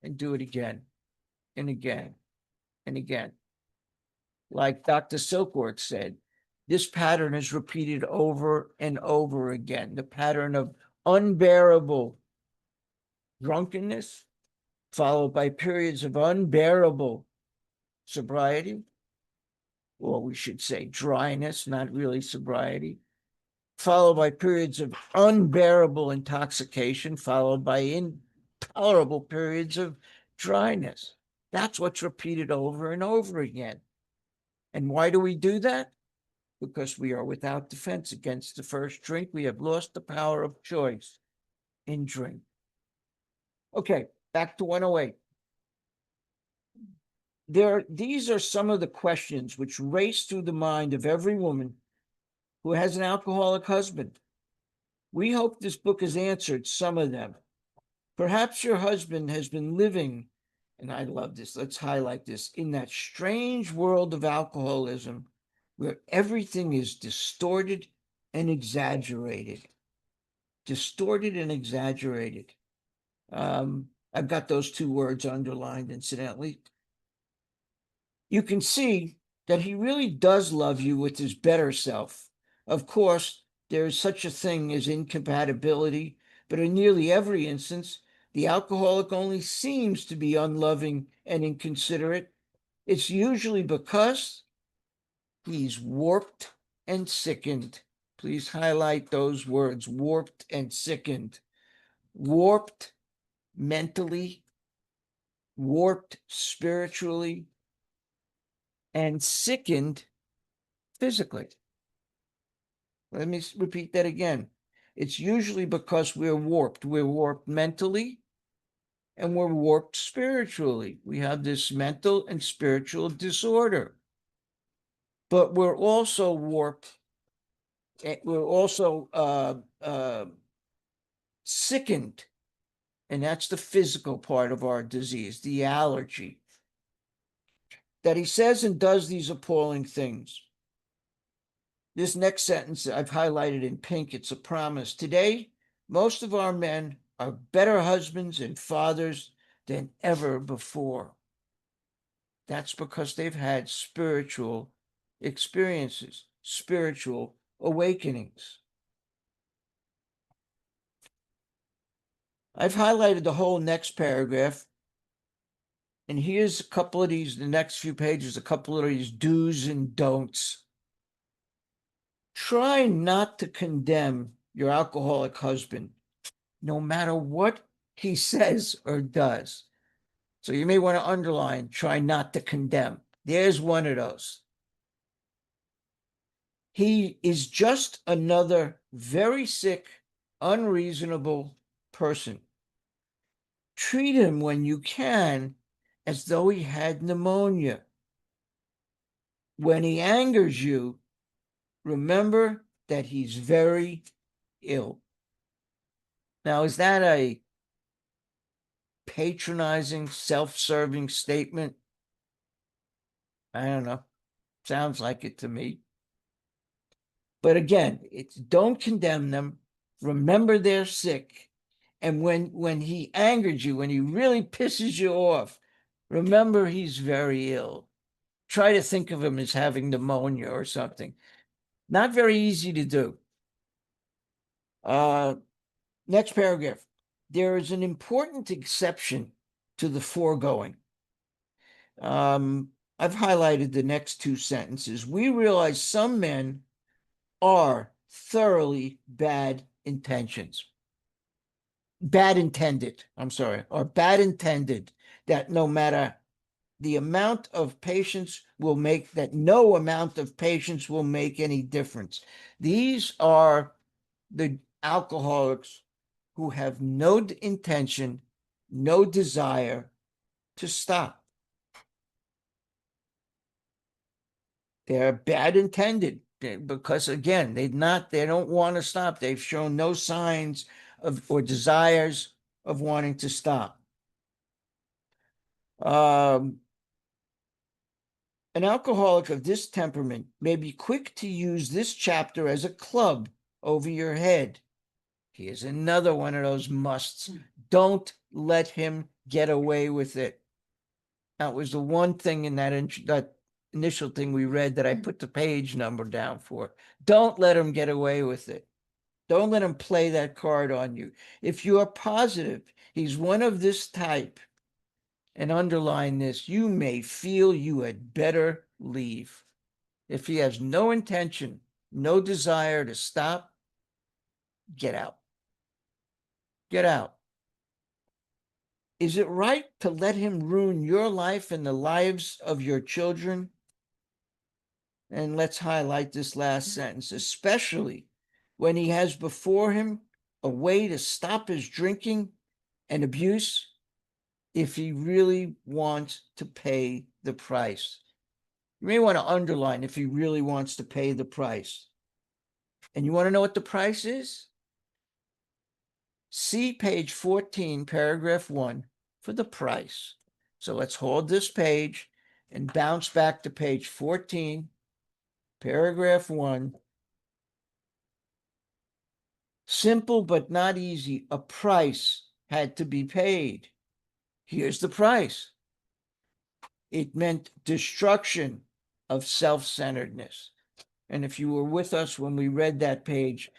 and do it again and again and again? Like Dr. Silkworth said, this pattern is repeated over and over again. The pattern of unbearable drunkenness, followed by periods of unbearable sobriety, or we should say dryness, not really sobriety, followed by periods of unbearable intoxication, followed by intolerable periods of dryness. That's what's repeated over and over again. And why do we do that? Because we are without defense against the first drink. We have lost the power of choice in drink. Okay, back to 108. These are some of the questions which race through the mind of every woman who has an alcoholic husband. We hope this book has answered some of them. Perhaps your husband has been living, and I love this, let's highlight this, in that strange world of alcoholism where everything is distorted and exaggerated. Distorted and exaggerated. I've got those two words underlined, incidentally. You can see that he really does love you with his better self. Of course, there is such a thing as incompatibility, but in nearly every instance, the alcoholic only seems to be unloving and inconsiderate. It's usually because he's warped and sickened. Please highlight those words, warped and sickened. Warped mentally, warped spiritually, and sickened physically. Let me repeat that again. It's usually because we're warped. We're warped mentally and we're warped spiritually. We have this mental and spiritual disorder. But we're also warped. We're also sickened. And that's the physical part of our disease, the allergy. That he says and does these appalling things. This next sentence I've highlighted in pink, it's a promise. Today, most of our men are better husbands and fathers than ever before. That's because they've had spiritual experiences, spiritual awakenings. I've highlighted the whole next paragraph. And here's a couple of these, the next few pages, a couple of these do's and don'ts. Try not to condemn your alcoholic husband, no matter what he says or does. So you may want to underline, try not to condemn. There's one of those. He is just another very sick, unreasonable person. Treat him when you can as though he had pneumonia. When he angers you, remember that he's very ill. Now, is that a patronizing, self-serving statement? I don't know. Sounds like it to me. But again, it's don't condemn them. Remember they're sick. And when he angered you, when he really pisses you off, remember he's very ill. Try to think of him as having pneumonia or something. Not very easy to do. Next paragraph. There is an important exception to the foregoing. I've highlighted the next two sentences. We realize some men are thoroughly bad intentions. Bad intended, I'm sorry, or bad intended, that no matter the amount of patience will make, that no amount of patience will make any difference. These are the alcoholics who have no intention, no desire to stop. They're bad intended because again, they don't want to stop. They've shown no signs of or desires of wanting to stop. An alcoholic of this temperament may be quick to use this chapter as a club over your head. Here's another one of those musts. Don't let him get away with it. That was the one thing in that initial thing we read that I put the page number down for. Don't let him get away with it. Don't let him play that card on you. If you are positive he's one of this type, and underline this, you may feel you had better leave. If he has no intention, no desire to stop, get out. Get out. Is it right to let him ruin your life and the lives of your children? And let's highlight this last sentence, especially when he has before him a way to stop his drinking and abuse if he really wants to pay the price. You may want to underline if he really wants to pay the price. And you want to know what the price is? See page 14, paragraph 1 for the price. So let's hold this page and bounce back to page 14, paragraph 1. Simple but not easy. A price had to be paid. Here's the price. It meant destruction of self-centeredness. And if you were with us when we read that page,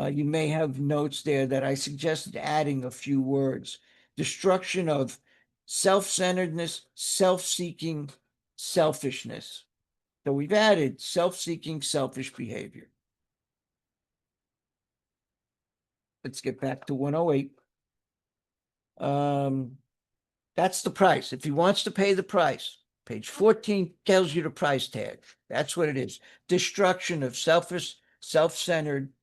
you may have notes there that I suggested adding a few words. Destruction of self-centeredness, self-seeking, selfishness. So we've added self-seeking, selfish behavior. Let's get back to 108. That's the price. If he wants to pay the price, page 14 tells you the price tag. That's what it is. Destruction of selfish, self-centered,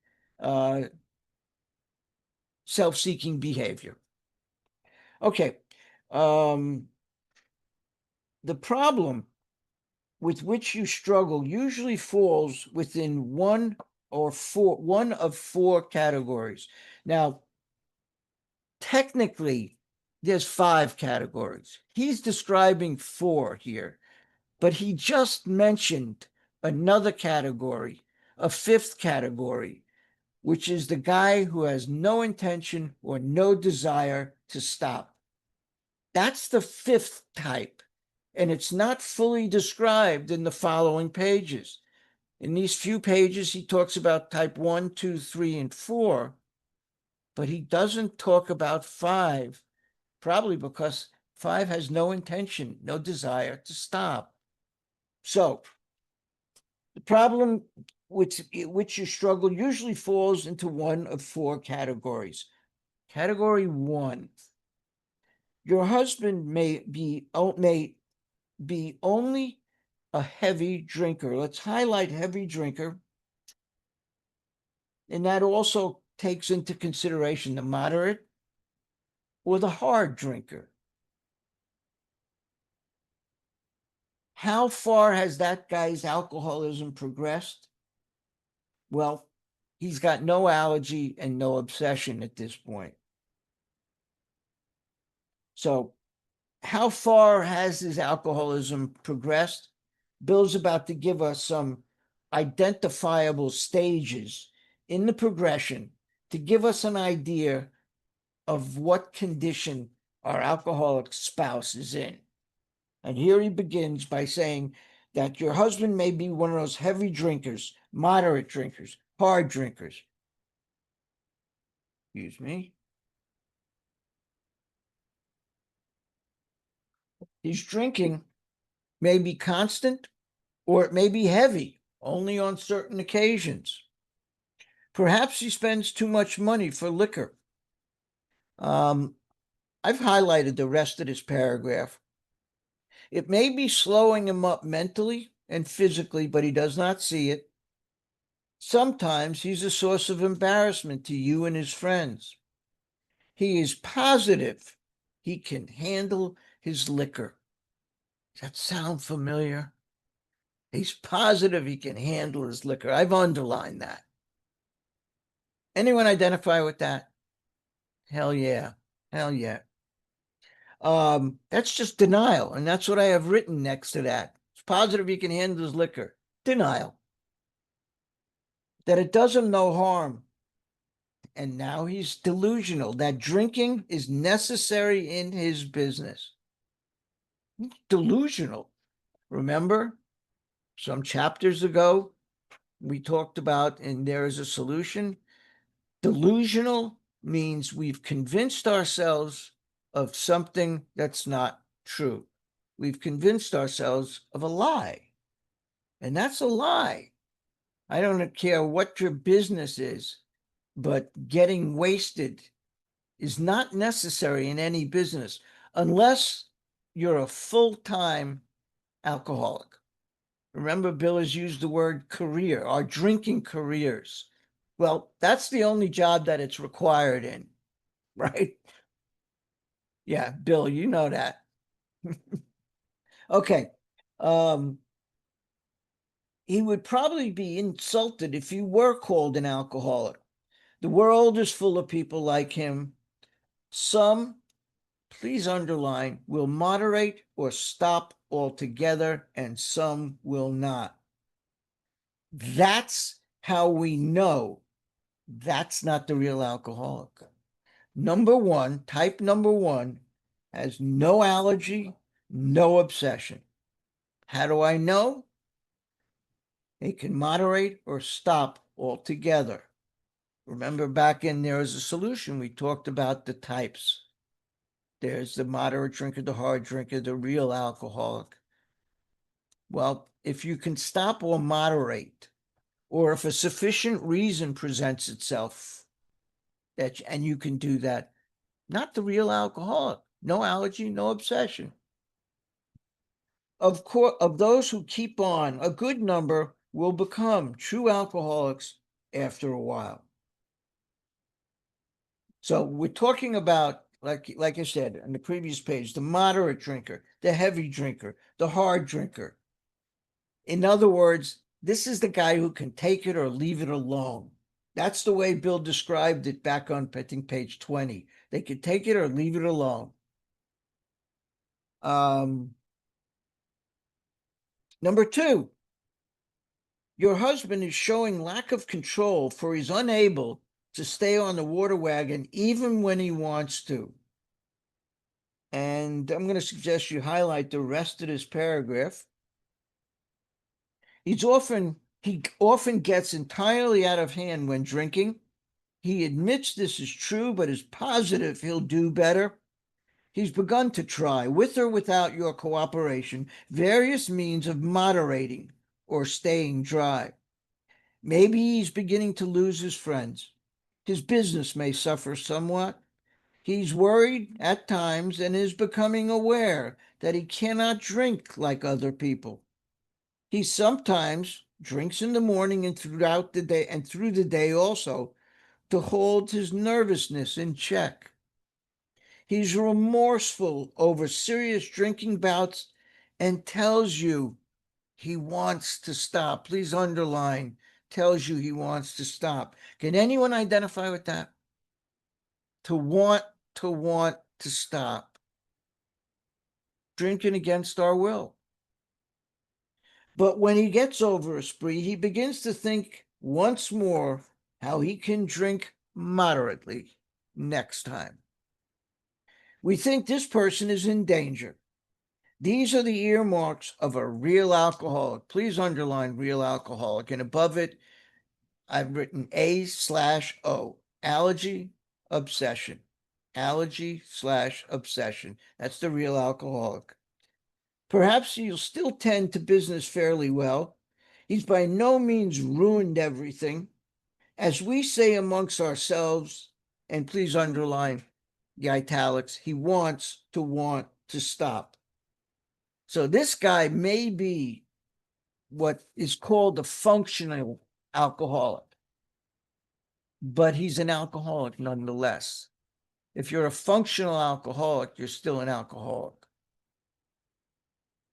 self-seeking behavior. Okay. The problem with which you struggle usually falls within one of four categories. Now, technically, there's 5 categories. He's describing 4 here, but he just mentioned another category, a 5th category, which is the guy who has no intention or no desire to stop. That's the 5th type, and it's not fully described in the following pages. In these few pages, he talks about type 1, 2, 3, and 4, but he doesn't talk about 5, probably because 5 has no intention, no desire to stop. So the problem with which you struggle usually falls into one of 4 categories. Category 1, your husband may be only a heavy drinker. Let's highlight heavy drinker. And that also takes into consideration the moderate or the hard drinker. How far has that guy's alcoholism progressed? Well, he's got no allergy and no obsession at this point. So how far has his alcoholism progressed? Bill's about to give us some identifiable stages in the progression to give us an idea of what condition our alcoholic spouse is in. And here he begins by saying that your husband may be one of those heavy drinkers, moderate drinkers, hard drinkers. Excuse me. He's drinking may be constant, or it may be heavy, only on certain occasions. Perhaps he spends too much money for liquor. I've highlighted the rest of this paragraph. It may be slowing him up mentally and physically, but he does not see it. Sometimes he's a source of embarrassment to you and his friends. He is positive he can handle his liquor. Does that sound familiar? He's positive he can handle his liquor. I've underlined that. Anyone identify with that? Hell yeah. Hell yeah. That's just denial. And that's what I have written next to that. It's positive he can handle his liquor. Denial. That it does him no harm. And now he's delusional that drinking is necessary in his business. Delusional. Remember, some chapters ago, we talked about, and there is a solution. Delusional means we've convinced ourselves of something that's not true. We've convinced ourselves of a lie. And that's a lie. I don't care what your business is, but getting wasted is not necessary in any business unless you're a full-time alcoholic. Remember, Bill has used the word career, our drinking careers. Well, that's the only job that it's required in, right? Yeah, Bill, you know that. Okay. He would probably be insulted if you were called an alcoholic. The world is full of people like him. Some, please underline, will moderate or stop altogether, and some will not. That's how we know that's not the real alcoholic. Type number one, has no allergy, no obsession. How do I know? It can moderate or stop altogether. Remember, back in There Is a Solution, we talked about the types. There's the moderate drinker, the hard drinker, the real alcoholic. Well, if you can stop or moderate, or if a sufficient reason presents itself, and you can do that, not the real alcoholic. No allergy, no obsession. Of course, of those who keep on, a good number will become true alcoholics after a while. So we're talking about, like I said on the previous page, the moderate drinker, the heavy drinker, the hard drinker. In other words, this is the guy who can take it or leave it alone. That's the way Bill described it back on, I think, page 20. They could take it or leave it alone. Number two, your husband is showing lack of control, for he's unable to stay on the water wagon even when he wants to. And I'm going to suggest you highlight the rest of this paragraph. He often gets entirely out of hand when drinking. He admits this is true, but is positive he'll do better. He's begun to try, with or without your cooperation, various means of moderating or staying dry. Maybe he's beginning to lose his friends. His business may suffer somewhat. He's worried at times and is becoming aware that he cannot drink like other people. He sometimes drinks in the morning and throughout the day, and through the day also, to hold his nervousness in check. He's remorseful over serious drinking bouts and tells you he wants to stop. Please underline, tells you he wants to stop. Can anyone identify with that? To want to stop. Drinking against our will. But when he gets over a spree, he begins to think once more how he can drink moderately next time. We think this person is in danger. These are the earmarks of a real alcoholic. Please underline real alcoholic. And above it, I've written A/O, allergy, obsession. Allergy/obsession. That's the real alcoholic. Perhaps he'll still tend to business fairly well. He's by no means ruined everything. As we say amongst ourselves, and please underline the italics, he wants to stop. So this guy may be what is called a functional alcoholic, but he's an alcoholic nonetheless. If you're a functional alcoholic, you're still an alcoholic.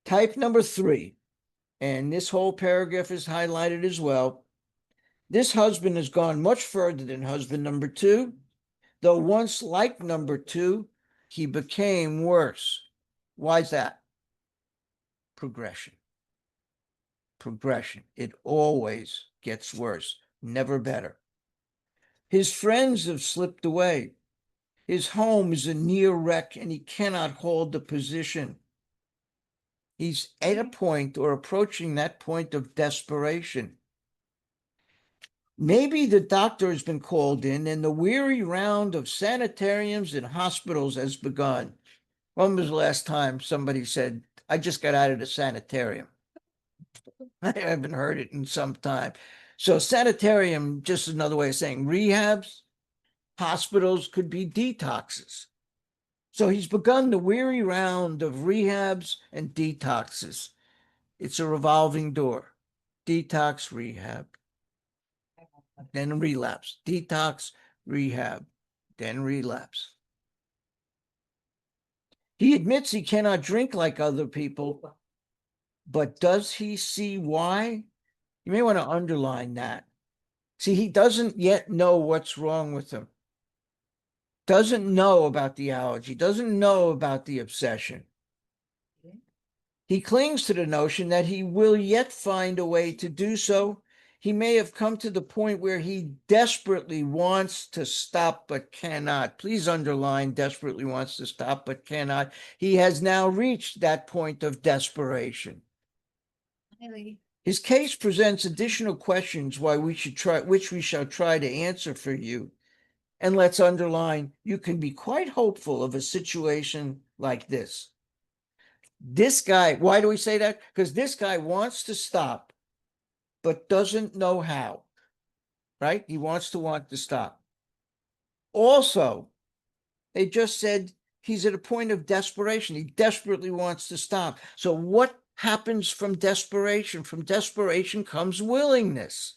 Type number 3, and this whole paragraph is highlighted as well. This husband has gone much further than husband number 2, though once like number 2, he became worse. Why is that? Progression. Progression. It always gets worse, never better. His friends have slipped away. His home is a near wreck and he cannot hold the position. He's at a point or approaching that point of desperation. Maybe the doctor has been called in and the weary round of sanitariums and hospitals has begun. When was the last time somebody said, I just got out of the sanitarium? I haven't heard it in some time. So sanitarium, just another way of saying rehabs, hospitals could be detoxes. So he's begun the weary round of rehabs and detoxes. It's a revolving door. Detox, rehab, then relapse. Detox, rehab, then relapse. He admits he cannot drink like other people, but does he see why? You may want to underline that. See, he doesn't yet know what's wrong with him. Doesn't know about the allergy, doesn't know about the obsession. He clings to the notion that he will yet find a way to do so. He may have come to the point where he desperately wants to stop but cannot. Please underline desperately wants to stop but cannot. He has now reached that point of desperation. Hi, lady. His case presents additional questions which we shall try to answer for you. And let's underline, you can be quite hopeful of a situation like this. This guy, why do we say that? Because this guy wants to stop, but doesn't know how, right? He want to stop. Also, they just said he's at a point of desperation. He desperately wants to stop. So what happens from desperation? From desperation comes willingness.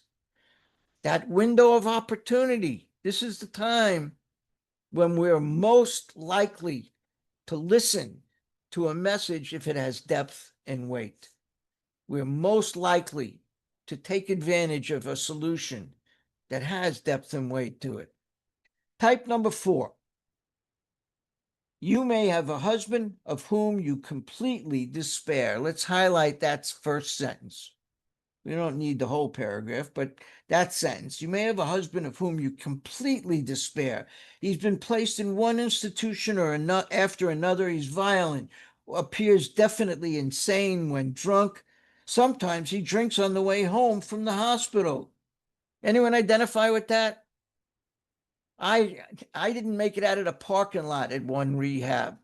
That window of opportunity. This is the time when we're most likely to listen to a message if it has depth and weight. We're most likely to take advantage of a solution that has depth and weight to it. Type number 4. You may have a husband of whom you completely despair. Let's highlight that first sentence. We don't need the whole paragraph, but that sentence. You may have a husband of whom you completely despair. He's been placed in one institution or after another. He's violent, appears definitely insane when drunk. Sometimes he drinks on the way home from the hospital. Anyone identify with that? I didn't make it out of the parking lot at one rehab.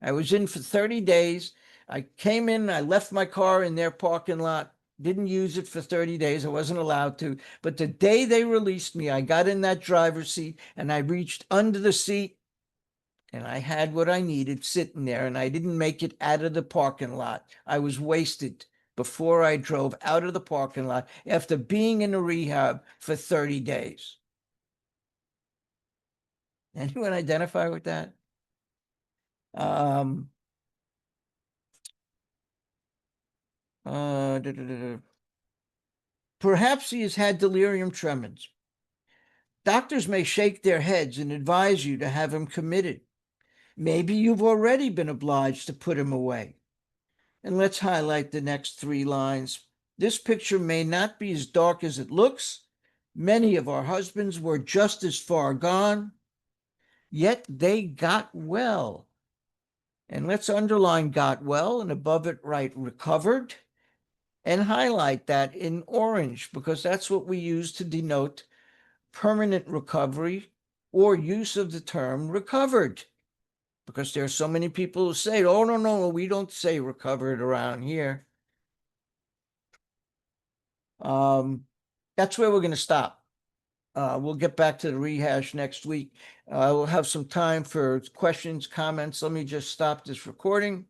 I was in for 30 days. I came in, I left my car in their parking lot. Didn't use it for 30 days. I wasn't allowed to. But the day they released me, I got in that driver's seat and I reached under the seat and I had what I needed sitting there, and I didn't make it out of the parking lot. I was wasted before I drove out of the parking lot after being in a rehab for 30 days. Anyone identify with that? Perhaps he has had delirium tremens. Doctors may shake their heads and advise you to have him committed. Maybe you've already been obliged to put him away. And let's highlight the next 3 lines. This picture may not be as dark as it looks. Many of our husbands were just as far gone, yet they got well. And let's underline got well, and above it write recovered, and highlight that in orange, because that's what we use to denote permanent recovery or use of the term recovered. because there are so many people who say, oh, no, no, we don't say recovered around here. That's where we're gonna stop. We'll get back to the rehash next week. We'll have some time for questions, comments. Let me just stop this recording.